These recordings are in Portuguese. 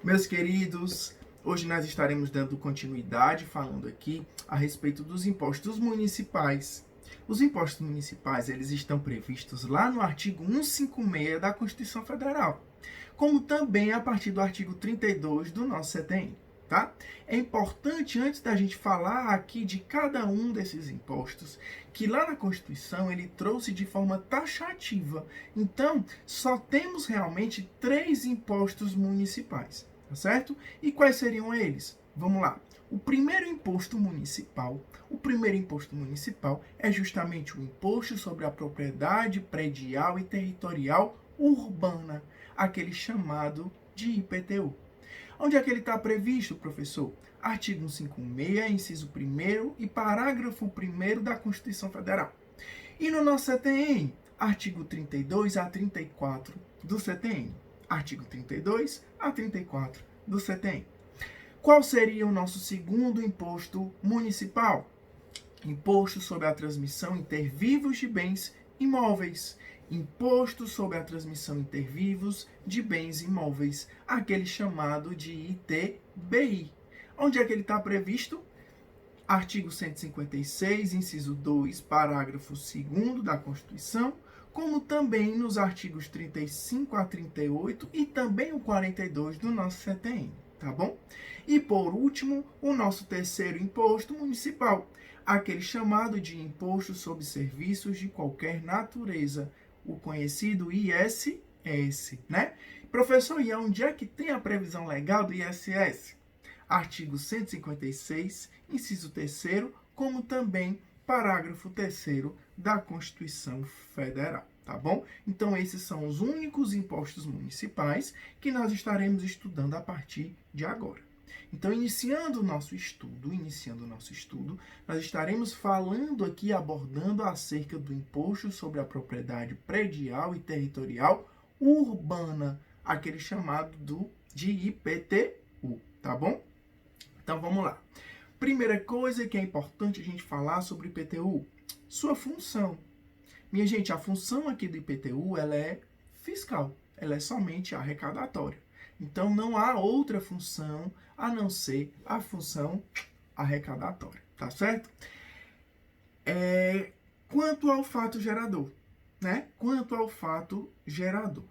Meus queridos, hoje nós estaremos dando continuidade falando aqui a respeito dos impostos municipais. Os impostos municipais, eles estão previstos lá no artigo 156 da Constituição Federal, como também a partir do artigo 32 do nosso CTN, tá? É importante, antes da gente falar aqui de cada um desses impostos, que lá na Constituição ele trouxe de forma taxativa. Então, só temos realmente 3 impostos municipais, tá certo? E quais seriam eles? Vamos lá. O primeiro imposto municipal é justamente o imposto sobre a propriedade predial e territorial urbana, aquele chamado de IPTU. Onde é que ele está previsto, professor? Artigo 156, inciso 1º e parágrafo 1º da Constituição Federal. E no nosso CTN, artigo 32 a 34 do CTN. Artigo 32 a 34 do CTN. Qual seria o nosso segundo imposto municipal? Imposto sobre a transmissão intervivos de bens imóveis. Imposto sobre a transmissão intervivos de bens imóveis, aquele chamado de ITBI. Onde é que ele está previsto? Artigo 156, inciso 2, parágrafo 2º da Constituição, como também nos artigos 35 a 38 e também o 42 do nosso CTN, tá bom? E por último, o nosso terceiro imposto municipal, aquele chamado de Imposto sobre Serviços de Qualquer Natureza, o conhecido ISS, né? Professor, e onde é que tem a previsão legal do ISS? Artigo 156, inciso 3º, como também parágrafo 3º da Constituição Federal, tá bom? Então, esses são os únicos impostos municipais que nós estaremos estudando a partir de agora. Então, iniciando o nosso estudo, nós estaremos falando aqui, abordando acerca do imposto sobre a propriedade predial e territorial urbana, aquele chamado de IPTU, tá bom? Então, vamos lá. Primeira coisa que é importante a gente falar sobre o IPTU, sua função. Minha gente, a função aqui do IPTU, ela é fiscal, ela é somente arrecadatória. Então, não há outra função a não ser a função arrecadatória, tá certo? Quanto ao fato gerador, né?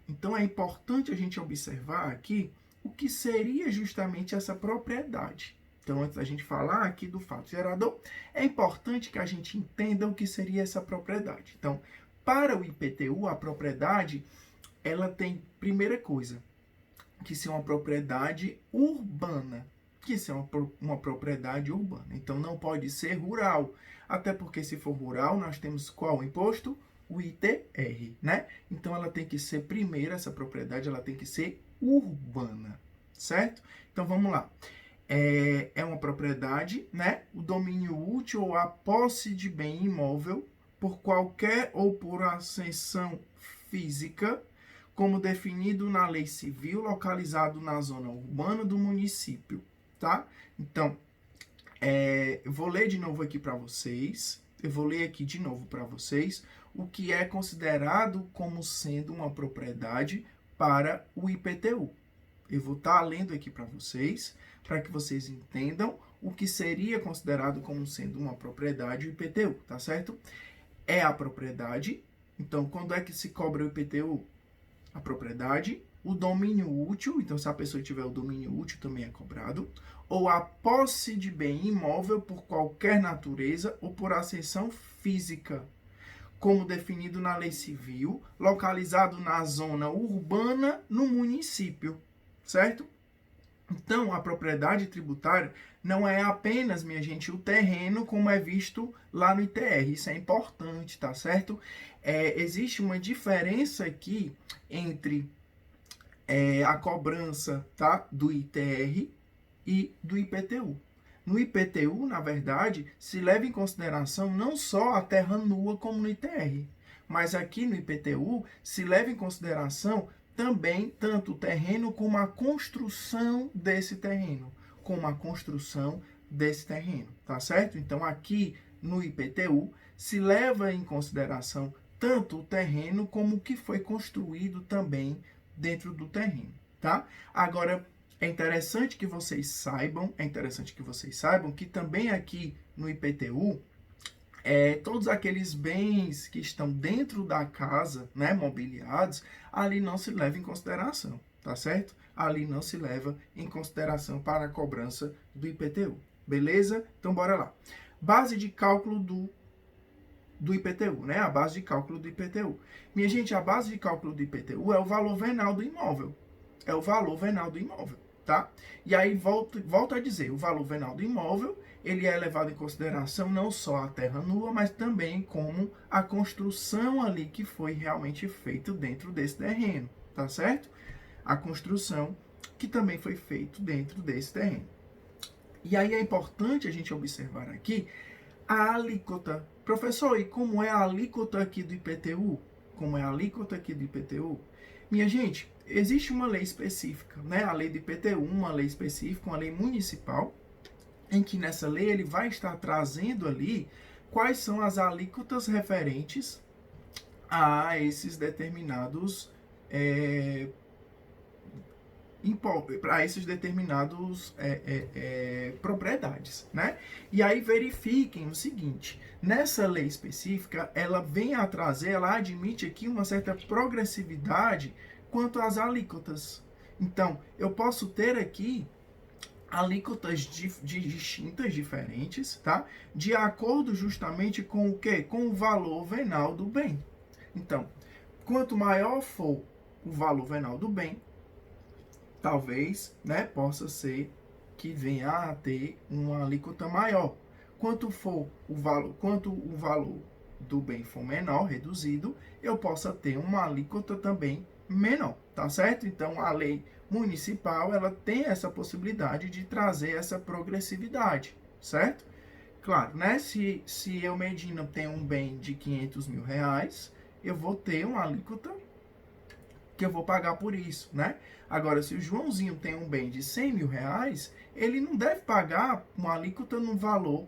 Então, é importante a gente observar aqui o que seria justamente essa propriedade. Então, antes da gente falar aqui do fato gerador, é importante que a gente entenda o que seria essa propriedade. Então, para o IPTU, a propriedade, ela tem, primeira coisa, que ser uma propriedade urbana. Uma propriedade urbana. Então, não pode ser rural. Até porque, se for rural, nós temos qual imposto? O ITR, né? Então, ela tem que ser, primeiro, essa propriedade, ela tem que ser urbana, certo? Então, vamos lá. É uma propriedade, né? O domínio útil ou a posse de bem imóvel por qualquer ou por ascensão física, como definido na lei civil, localizado na zona urbana do município, tá? Então, eu vou ler de novo aqui para vocês. O que é considerado como sendo uma propriedade para o IPTU. Eu vou estar lendo aqui para vocês, para que vocês entendam o que seria considerado como sendo uma propriedade o IPTU, tá certo? É a propriedade. Então, quando é que se cobra o IPTU? A propriedade, o domínio útil, então se a pessoa tiver o domínio útil também é cobrado, ou a posse de bem imóvel por qualquer natureza ou por ascensão física, como definido na lei civil, localizado na zona urbana no município, certo? Então, a propriedade tributária não é apenas, minha gente, o terreno como é visto lá no ITR. Isso é importante, tá certo? Existe uma diferença aqui entre a cobrança, tá, do ITR e do IPTU. No IPTU, na verdade, se leva em consideração não só a terra nua como no ITR, mas aqui no IPTU se leva em consideração também tanto o terreno como a construção desse terreno, tá certo? Então, aqui no IPTU se leva em consideração tanto o terreno como o que foi construído também dentro do terreno, tá? Agora, É interessante que vocês saibam que também aqui no IPTU, todos aqueles bens que estão dentro da casa, né, mobiliados, ali não se leva em consideração, tá certo? Ali não se leva em consideração para a cobrança do IPTU, beleza? Então, bora lá. Base de cálculo do IPTU, né? A base de cálculo do IPTU. Minha gente, a base de cálculo do IPTU é o valor venal do imóvel. É o valor venal do imóvel, tá? E aí, volto a dizer, o valor venal do imóvel, ele é levado em consideração não só a terra nua, mas também como a construção ali que foi realmente feita dentro desse terreno, tá certo? A construção que também foi feita dentro desse terreno. E aí é importante a gente observar aqui a alíquota. Professor, e como é a alíquota aqui do IPTU? Como é a alíquota aqui do IPTU? Minha gente, existe uma lei específica, né? A lei do IPTU, uma lei específica, uma lei municipal, em que nessa lei ele vai estar trazendo ali quais são as alíquotas referentes a esses determinados para esses determinados propriedades, né? E aí verifiquem o seguinte, nessa lei específica, ela vem a trazer, ela admite aqui uma certa progressividade quanto às alíquotas. Então, eu posso ter aqui alíquotas distintas, diferentes, tá? De acordo justamente com o quê? Com o valor venal do bem. Então, quanto maior for o valor venal do bem, talvez, né, possa ser que venha a ter uma alíquota maior. Quanto o valor do bem for menor, reduzido, eu possa ter uma alíquota também menor, tá certo? Então, a lei municipal, ela tem essa possibilidade de trazer essa progressividade, certo? Claro, né? Se eu, Medina, tenho um bem de 500 mil reais, eu vou ter uma alíquota que eu vou pagar por isso, né? Agora, se o Joãozinho tem um bem de 100 mil reais, ele não deve pagar uma alíquota no valor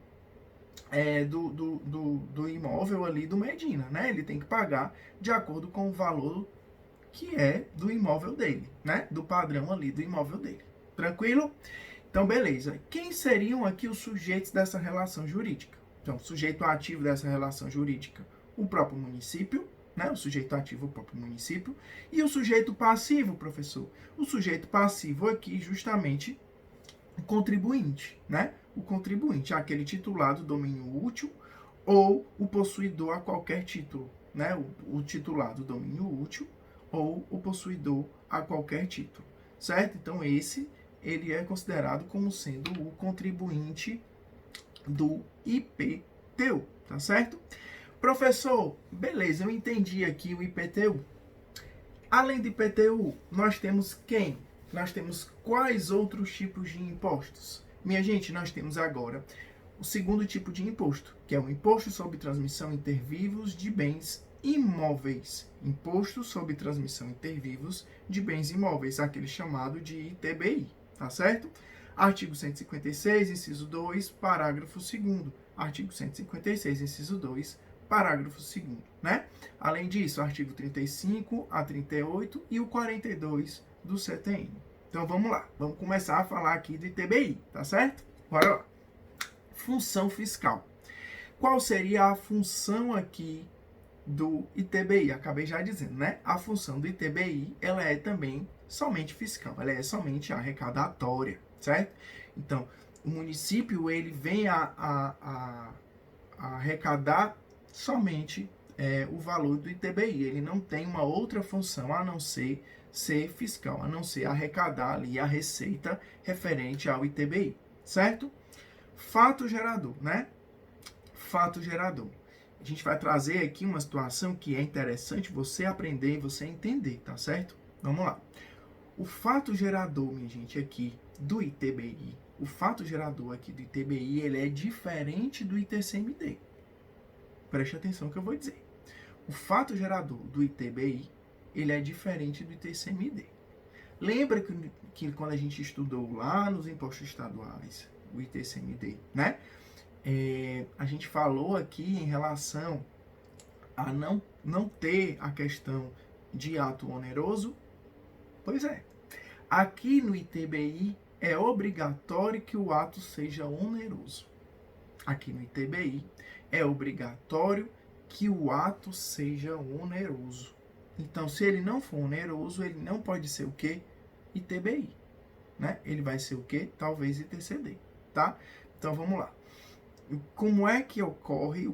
do imóvel ali do Medina, né? Ele tem que pagar de acordo com o valor que é do imóvel dele, né? Do padrão ali do imóvel dele. Tranquilo? Então, beleza. Quem seriam aqui os sujeitos dessa relação jurídica? Então, o sujeito ativo dessa relação jurídica, o próprio município, né? O sujeito ativo, o próprio município. E o sujeito passivo, professor? O sujeito passivo aqui, justamente, o contribuinte, né? O contribuinte, aquele titular do domínio útil ou o possuidor a qualquer título, né? O titular do domínio útil ou o possuidor a qualquer título, certo? Então, ele é considerado como sendo o contribuinte do IPTU, tá certo? Professor, beleza, eu entendi aqui o IPTU. Além do IPTU, nós temos quem? Nós temos quais outros tipos de impostos? Minha gente, nós temos agora o segundo tipo de imposto, que é o Imposto sobre Transmissão Intervivos de Bens Imóveis. Imposto sobre Transmissão Intervivos de Bens Imóveis, aquele chamado de ITBI, tá certo? Artigo 156, inciso 2, parágrafo 2º. Artigo 156, inciso 2, parágrafo 2º, né? Além disso, artigo 35 a 38 e o 42 do CTN. Então, vamos lá. Vamos começar a falar aqui do ITBI, tá certo? Bora lá. Função fiscal. Qual seria a função aqui do ITBI? Acabei já dizendo, né? A função do ITBI, ela é também somente fiscal, ela é somente arrecadatória, certo? Então, o município, ele vem a arrecadar somente o valor do ITBI, ele não tem uma outra função a não ser fiscal, a não ser arrecadar ali a receita referente ao ITBI, certo? Fato gerador, né? Fato gerador. A gente vai trazer aqui uma situação que é interessante você aprender e você entender, tá certo? Vamos lá. O fato gerador, minha gente, aqui do ITBI, o fato gerador aqui do ITBI, ele é diferente do ITCMD. Preste atenção no que eu vou dizer. O fato gerador do ITBI, ele é diferente do ITCMD. Lembra que quando a gente estudou lá nos impostos estaduais, o ITCMD, né? A gente falou aqui em relação a não ter a questão de ato oneroso. Pois é. Aqui no ITBI é obrigatório que o ato seja oneroso. Aqui no ITBI é obrigatório que o ato seja oneroso. Então, se ele não for oneroso, ele não pode ser o quê? ITBI, né? Ele vai ser o quê? Talvez ITCD, tá? Então, vamos lá. Como é que ocorre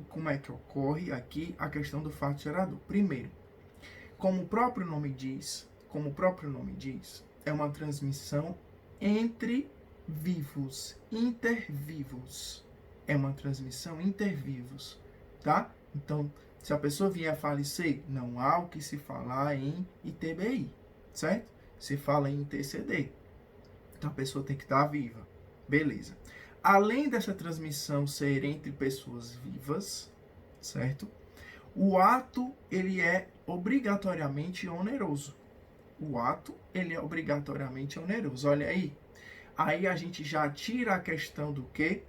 aqui a questão do fato gerador? Primeiro, como o próprio nome diz, é uma transmissão entre vivos, intervivos. É uma transmissão intervivos, tá? Então, se a pessoa vier a falecer, não há o que se falar em ITBI, certo? Se fala em ITCD. Então, a pessoa tem que estar viva. Beleza. Além dessa transmissão ser entre pessoas vivas, certo? O ato, ele é obrigatoriamente oneroso. O ato, ele é obrigatoriamente oneroso. Olha aí. Aí a gente já tira a questão do quê?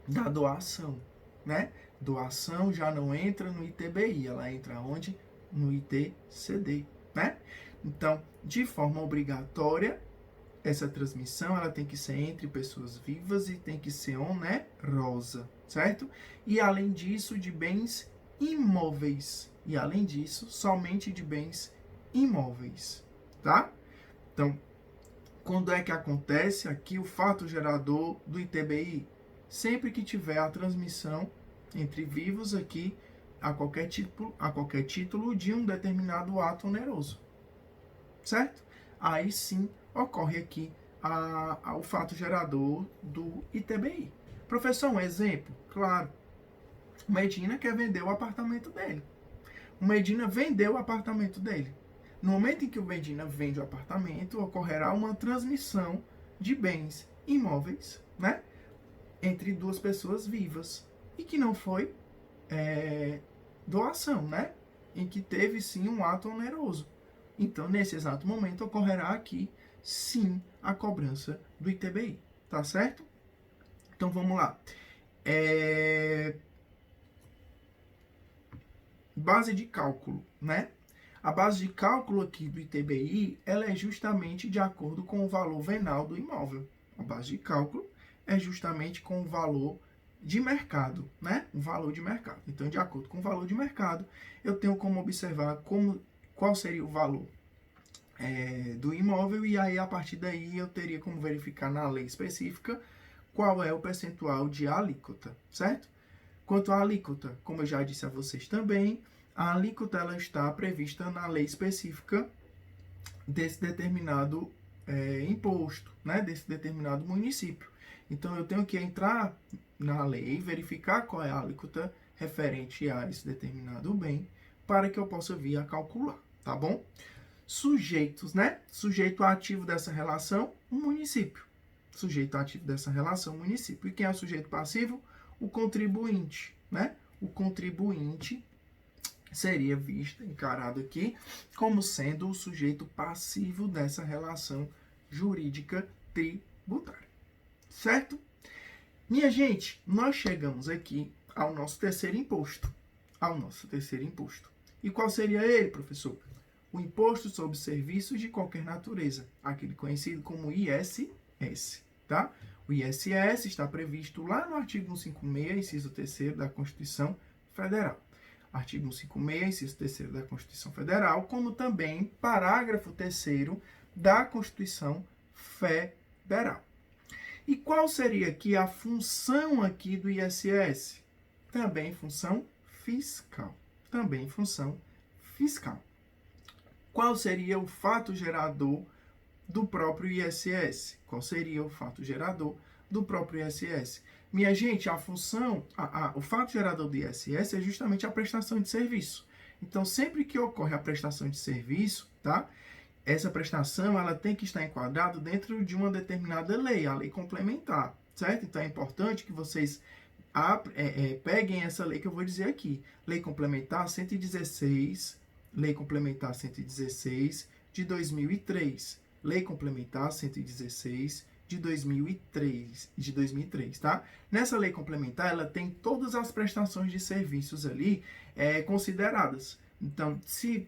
Da doação, né? Doação já não entra no ITBI, ela entra onde? No ITCD, né? Então, de forma obrigatória, essa transmissão ela tem que ser entre pessoas vivas e tem que ser onerosa, certo? E além disso, de bens imóveis. E além disso, somente de bens imóveis, tá? Então, quando é que acontece aqui o fato gerador do ITBI? Sempre que tiver a transmissão entre vivos aqui a qualquer título de um determinado ato oneroso, certo? Aí sim ocorre aqui o fato gerador do ITBI. Professor, um exemplo? Claro. O Medina quer vender o apartamento dele. O Medina vendeu o apartamento dele. No momento em que o Medina vende o apartamento, ocorrerá uma transmissão de bens imóveis, né? Entre duas pessoas vivas. E que não foi doação, né? Em que teve sim um ato oneroso. Então, nesse exato momento, ocorrerá aqui, sim, a cobrança do ITBI. Tá certo? Então, vamos lá. Base de cálculo, né? A base de cálculo aqui do ITBI, ela é justamente de acordo com o valor venal do imóvel. A base de cálculo é justamente com o valor de mercado, né? O valor de mercado. Então, de acordo com o valor de mercado, eu tenho como observar qual seria o valor do imóvel e aí, a partir daí, eu teria como verificar na lei específica qual é o percentual de alíquota, certo? Quanto à alíquota, como eu já disse a vocês também, a alíquota ela está prevista na lei específica desse determinado imposto, né? Desse determinado município. Então, eu tenho que entrar na lei e verificar qual é a alíquota referente a esse determinado bem para que eu possa vir a calcular, tá bom? Sujeitos, né? Sujeito ativo dessa relação, o município. Sujeito ativo dessa relação, o município. E quem é o sujeito passivo? O contribuinte, né? O contribuinte seria visto, encarado aqui, como sendo o sujeito passivo dessa relação jurídica tributária. Certo? Minha gente, nós chegamos aqui ao nosso terceiro imposto. E qual seria ele, professor? O Imposto sobre Serviços de Qualquer Natureza, aquele conhecido como ISS, tá? O ISS está previsto lá no artigo 156, inciso 3º da Constituição Federal. Artigo 156, inciso 3º da Constituição Federal, como também parágrafo 3º da Constituição Federal. E qual seria aqui a função aqui do ISS? Também função fiscal. Qual seria o fato gerador do próprio ISS? Minha gente, a função, o fato gerador do ISS é justamente a prestação de serviço. Então, sempre que ocorre a prestação de serviço, tá? Essa prestação ela tem que estar enquadrada dentro de uma determinada lei, a lei complementar, certo? Então, é importante que vocês peguem essa lei que eu vou dizer aqui. Lei Complementar 116 de 2003. Lei Complementar 116 de 2003, tá? Nessa lei complementar, ela tem todas as prestações de serviços ali consideradas. Então, se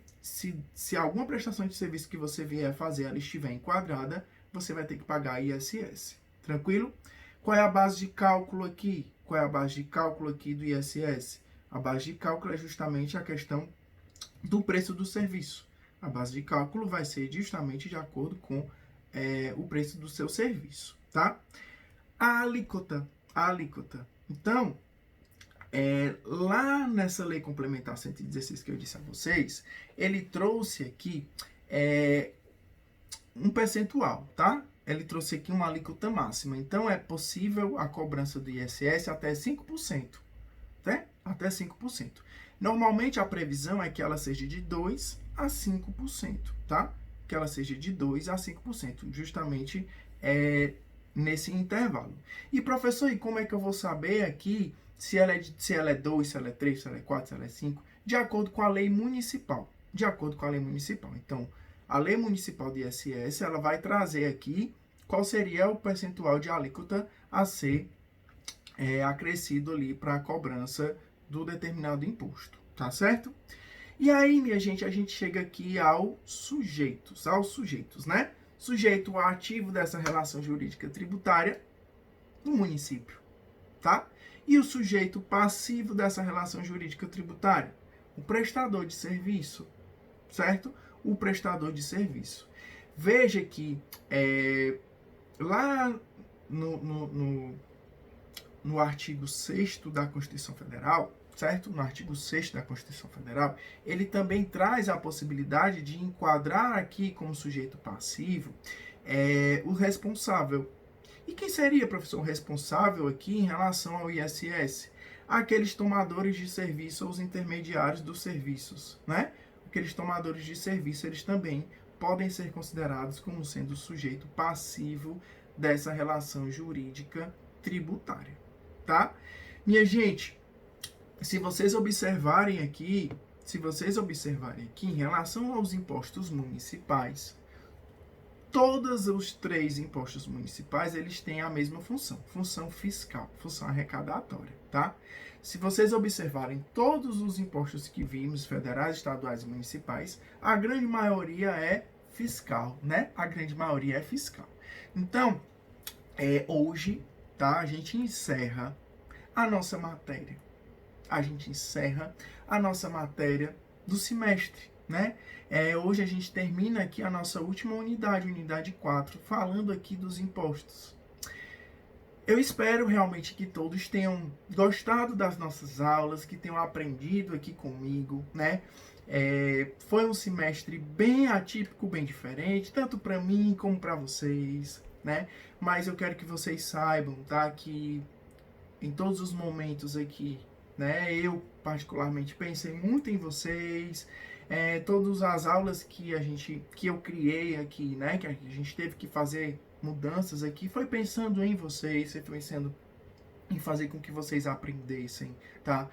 alguma prestação de serviço que você vier fazer ela estiver enquadrada, você vai ter que pagar ISS. Tranquilo? Qual é a base de cálculo aqui? Qual é a base de cálculo aqui do ISS? A base de cálculo é justamente a questão do preço do serviço. A base de cálculo vai ser justamente de acordo com o preço do seu serviço, tá? A alíquota. Então, lá nessa Lei Complementar 116 que eu disse a vocês, ele trouxe aqui um percentual, tá? Ele trouxe aqui uma alíquota máxima. Então, é possível a cobrança do ISS até 5%, né? Até 5%. Normalmente, a previsão é que ela seja de 2% a 5%, tá? Que ela seja de 2% a 5%, justamente nesse intervalo. E, professor, e como é que eu vou saber aqui se ela é 2, se ela é 3, se ela é 4, se ela é 5? De acordo com a lei municipal. De acordo com a lei municipal. Então, a lei municipal de ISS, ela vai trazer aqui qual seria o percentual de alíquota a ser acrescido ali para a cobrança do determinado imposto, tá certo? E aí, minha gente, a gente chega aqui aos sujeitos, né? Sujeito ativo dessa relação jurídica tributária do município, tá? E o sujeito passivo dessa relação jurídica tributária, o prestador de serviço, certo? O prestador de serviço. Veja que lá no artigo 6º da Constituição Federal, certo? No artigo 6º da Constituição Federal, ele também traz a possibilidade de enquadrar aqui como sujeito passivo o responsável. E quem seria, professor, o responsável aqui em relação ao ISS? Aqueles tomadores de serviço ou os intermediários dos serviços, né? Aqueles tomadores de serviço, eles também podem ser considerados como sendo sujeito passivo dessa relação jurídica tributária, tá? Minha gente, se vocês observarem aqui em relação aos impostos municipais, todos os 3 impostos municipais, eles têm a mesma função fiscal, função arrecadatória, tá? Se vocês observarem todos os impostos que vimos, federais, estaduais e municipais, a grande maioria é fiscal, né? A grande maioria é fiscal. Então, hoje, tá? A gente encerra a nossa matéria. Do semestre, né? Hoje a gente termina aqui a nossa última unidade 4, falando aqui dos impostos. Eu espero realmente que todos tenham gostado das nossas aulas, que tenham aprendido aqui comigo, né? Foi um semestre bem atípico, bem diferente, tanto para mim como para vocês, né? Mas eu quero que vocês saibam, tá? Que em todos os momentos aqui, né? Eu particularmente pensei muito em vocês. Todas as aulas que eu criei aqui, né? Que a gente teve que fazer mudanças aqui, foi pensando em vocês, foi pensando em fazer com que vocês aprendessem, tá?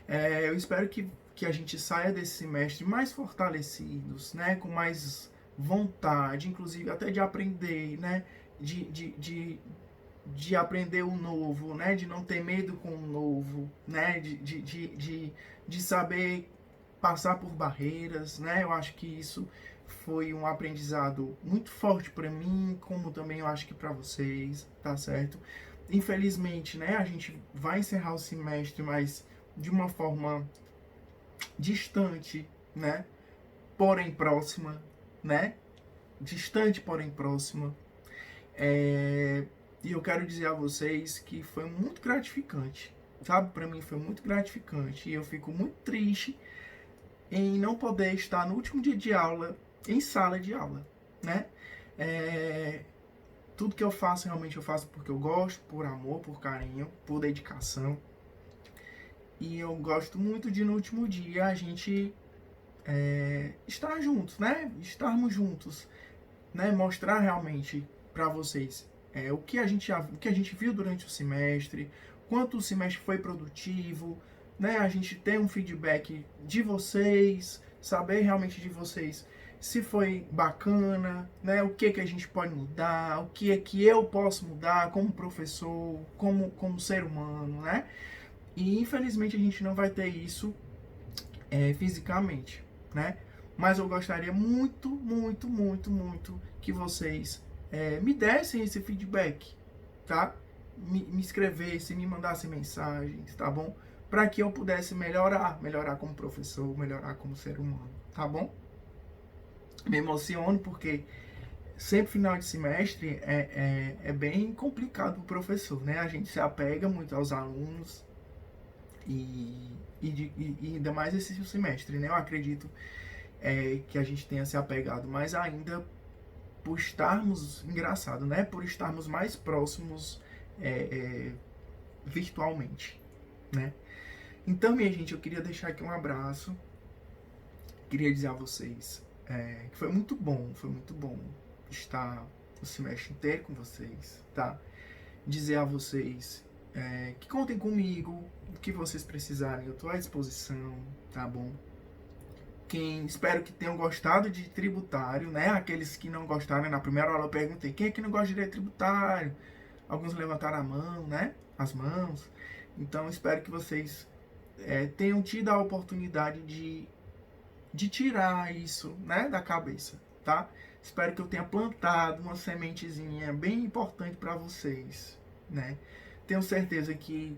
Eu espero que a gente saia desse semestre mais fortalecidos, né? Com mais vontade, inclusive até de aprender, né? De aprender o novo, né? De não ter medo com o novo, né? De saber passar por barreiras, né? Eu acho que isso foi um aprendizado muito forte para mim, como também eu acho que para vocês, tá certo? Infelizmente, né? A gente vai encerrar o semestre, mas de uma forma distante, né? Porém próxima, né? Distante, porém próxima. E eu quero dizer a vocês que foi muito gratificante, sabe? Para mim foi muito gratificante e eu fico muito triste em não poder estar no último dia de aula, em sala de aula, né? Tudo que eu faço, realmente eu faço porque eu gosto, por amor, por carinho, por dedicação. E eu gosto muito de, no último dia, a gente estar juntos, né? Estarmos juntos, né? Mostrar realmente para vocês o que a gente viu durante o semestre, quanto o semestre foi produtivo, né? A gente ter um feedback de vocês, saber realmente de vocês se foi bacana, né? O que a gente pode mudar, o que é que eu posso mudar como professor, como ser humano, né? E infelizmente a gente não vai ter isso fisicamente, né? Mas eu gostaria muito, muito, muito, muito que vocês me dessem esse feedback, tá? Me escrevessem, me mandassem mensagens, tá bom? Para que eu pudesse melhorar como professor, melhorar como ser humano, tá bom? Me emociono porque sempre final de semestre é bem complicado para o professor, né? A gente se apega muito aos alunos e ainda mais esse semestre, né? Eu acredito que a gente tenha se apegado mais ainda por estarmos, engraçado, né? Por estarmos mais próximos é, é, virtualmente, né? Então, minha gente, eu queria deixar aqui um abraço. Queria dizer a vocês que foi muito bom estar o semestre inteiro com vocês, tá? Dizer a vocês que contem comigo, o que vocês precisarem, eu estou à disposição, tá bom? Espero que tenham gostado de tributário, né? Aqueles que não gostaram, na primeira aula eu perguntei, quem é que não gosta de direito tributário? Alguns levantaram a mão, né? As mãos. Então, espero que vocês tenham tido a oportunidade de tirar isso, né, da cabeça, tá? Espero que eu tenha plantado uma sementezinha bem importante para vocês, né? Tenho certeza que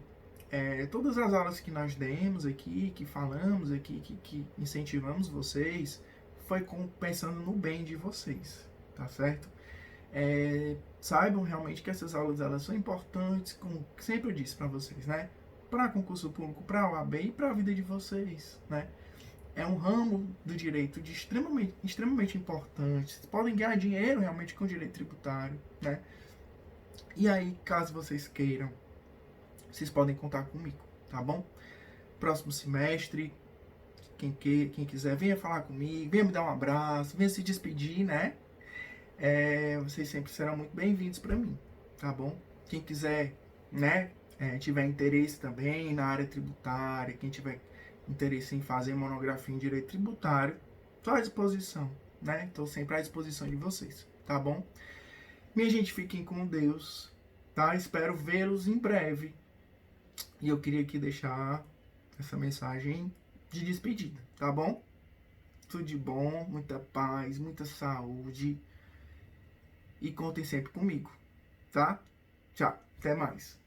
todas as aulas que nós demos aqui, que falamos aqui, que incentivamos vocês, foi pensando no bem de vocês, tá certo? Saibam realmente que essas aulas elas são importantes, como sempre eu disse para vocês, né? Para concurso público, para a OAB e para a vida de vocês, né? É um ramo do direito extremamente importante. Vocês podem ganhar dinheiro realmente com o direito tributário, né? E aí, caso vocês queiram, vocês podem contar comigo, tá bom? Próximo semestre, quem quiser, venha falar comigo, venha me dar um abraço, venha se despedir, né? Vocês sempre serão muito bem-vindos para mim, tá bom? Quem quiser, né, tiver interesse também na área tributária, quem tiver interesse em fazer monografia em direito tributário, estou à disposição, né? Estou sempre à disposição de vocês, tá bom? Minha gente, fiquem com Deus, tá? Espero vê-los em breve. E eu queria aqui deixar essa mensagem de despedida, tá bom? Tudo de bom, muita paz, muita saúde. E contem sempre comigo, tá? Tchau, até mais.